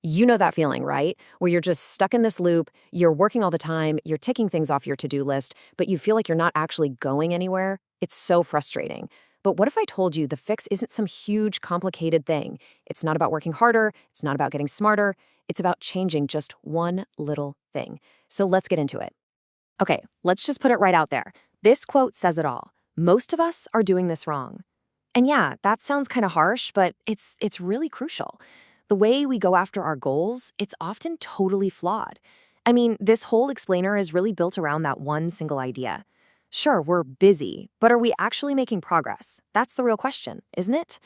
You know that feeling, right? Where you're just stuck in this loop, you're working all the time, you're ticking things off your to-do list, but you feel like you're not actually going anywhere. It's so frustrating. But what if I told you the fix isn't some huge, complicated thing? It's not about working harder, it's not about getting smarter, it's about changing just one little thing. So let's get into it. Okay, let's just put it right out there. This quote says it all. Most of us are doing this wrong. And yeah, that sounds kind of harsh, but it's really crucial. The way we go after our goals, it's often totally flawed. I mean, this whole explainer is really built around that one single idea. Sure, we're busy, but are we actually making progress? That's the real question, isn't it?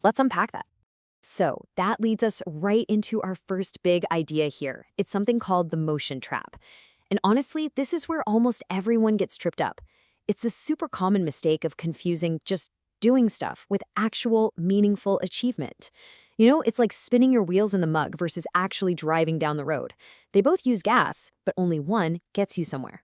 Let's unpack that. So that leads us right into our first big idea here. It's something called the motion trap. And honestly, this is where almost everyone gets tripped up. It's the super common mistake of confusing just doing stuff with actual meaningful achievement. You know, it's like spinning your wheels in the mug versus actually driving down the road. They both use gas, but only one gets you somewhere.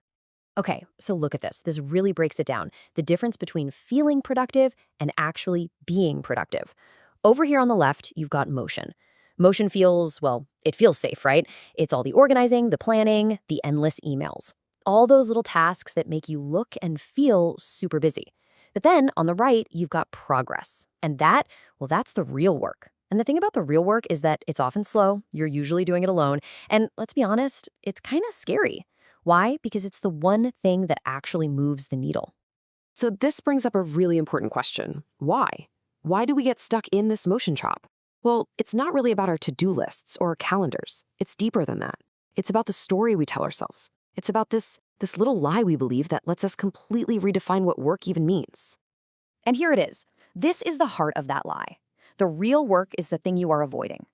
Okay, so look at this. This really breaks it down. The difference between feeling productive and actually being productive. Over here on the left, you've got motion. Motion feels, well, it feels safe, right? It's all the organizing, the planning, the endless emails. All those little tasks that make you look and feel super busy. But then on the right, you've got progress. And that, well, that's the real work. And the thing about the real work is that it's often slow, you're usually doing it alone, and let's be honest, it's kind of scary. Why? Because it's the one thing that actually moves the needle. So this brings up a really important question. Why? Why do we get stuck in this motion trap? Well, it's not really about our to-do lists or calendars. It's deeper than that. It's about the story we tell ourselves. It's about this little lie we believe that lets us completely redefine what work even means. And here it is. This is the heart of that lie. The real work is the thing you are avoiding.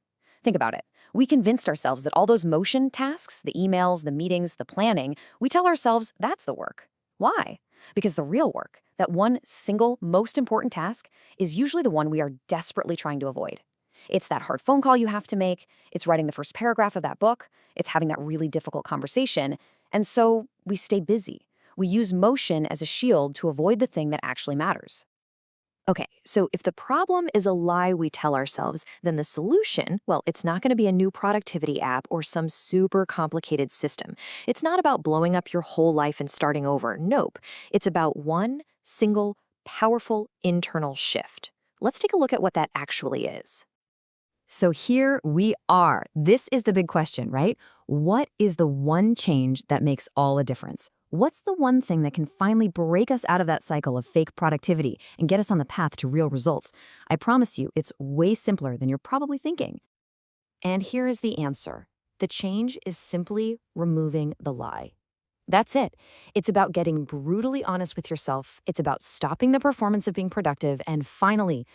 Think about it. We convinced ourselves that all those motion tasks, the emails, the meetings, the planning, we tell ourselves that's the work. Why? Because the real work, that one single most important task, is usually the one we are desperately trying to avoid. It's that hard phone call you have to make, it's writing the first paragraph of that book, it's having that really difficult conversation, and so we stay busy. We use motion as a shield to avoid the thing that actually matters. Okay, so if the problem is a lie we tell ourselves, then the solution, well, it's not going to be a new productivity app or some super complicated system. It's not about blowing up your whole life and starting over. Nope. It's about one single, powerful internal shift. Let's take a look at what that actually is. So here we are. This is the big question, right? What is the one change that makes all a difference? What's the one thing that can finally break us out of that cycle of fake productivity and get us on the path to real results? I promise you, it's way simpler than you're probably thinking. And here is the answer. The change is simply removing the lie. That's it. It's about getting brutally honest with yourself. It's about stopping the performance of being productive and finally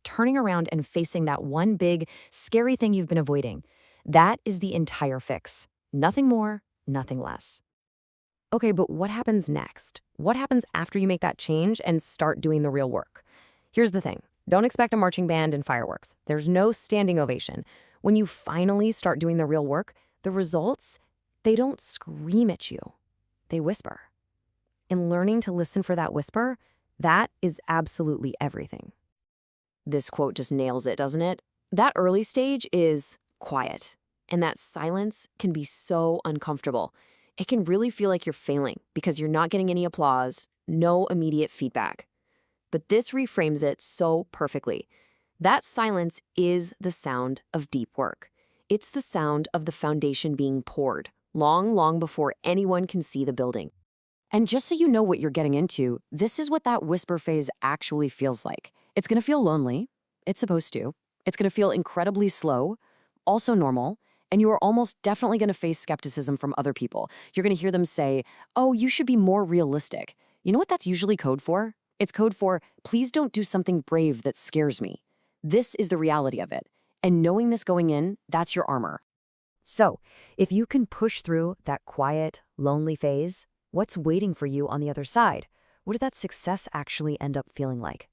turning around and facing that one big, scary thing you've been avoiding. That is the entire fix. Nothing more, nothing less. Okay, but what happens next? What happens after you make that change and start doing the real work? Here's the thing. Don't expect a marching band and fireworks. There's no standing ovation. When you finally start doing the real work, the results, they don't scream at you. They whisper. And learning to listen for that whisper, that is absolutely everything. This quote just nails it, doesn't it? That early stage is quiet. And that silence can be so uncomfortable. It can really feel like you're failing because you're not getting any applause, no immediate feedback. But this reframes it so perfectly. That silence is the sound of deep work. It's the sound of the foundation being poured, long before anyone can see the building. And just so you know what you're getting into, this is what that whisper phase actually feels like. It's going to feel lonely. It's supposed to. It's going to feel incredibly slow, also normal, and you are almost definitely going to face skepticism from other people. You're going to hear them say, "Oh, you should be more realistic." You know what that's usually code for? It's code for, "Please don't do something brave that scares me." This is the reality of it. And knowing this going in, that's your armor. So, if you can push through that quiet, lonely phase, what's waiting for you on the other side? What did that success actually end up feeling like?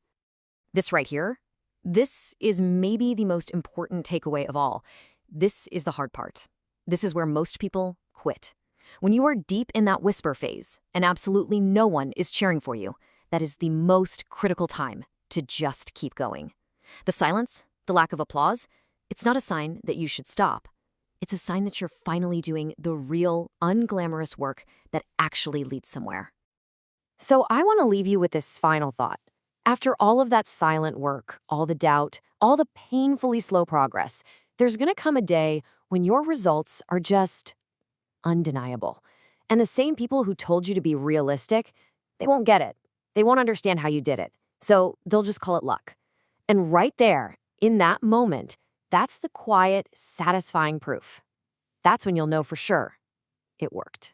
This right here, this is maybe the most important takeaway of all. This is the hard part. This is where most people quit. When you are deep in that whisper phase and absolutely no one is cheering for you, that is the most critical time to just keep going. The silence, the lack of applause, It's not a sign that you should stop. It's a sign that you're finally doing the real, unglamorous work that actually leads somewhere. So I want to leave you with this final thought. After all of that silent work, all the doubt, all the painfully slow progress, there's going to come a day when your results are just undeniable. And the same people who told you to be realistic, they won't get it. They won't understand how you did it. So they'll just call it luck. And right there, in that moment, that's the quiet, satisfying proof. That's when you'll know for sure it worked.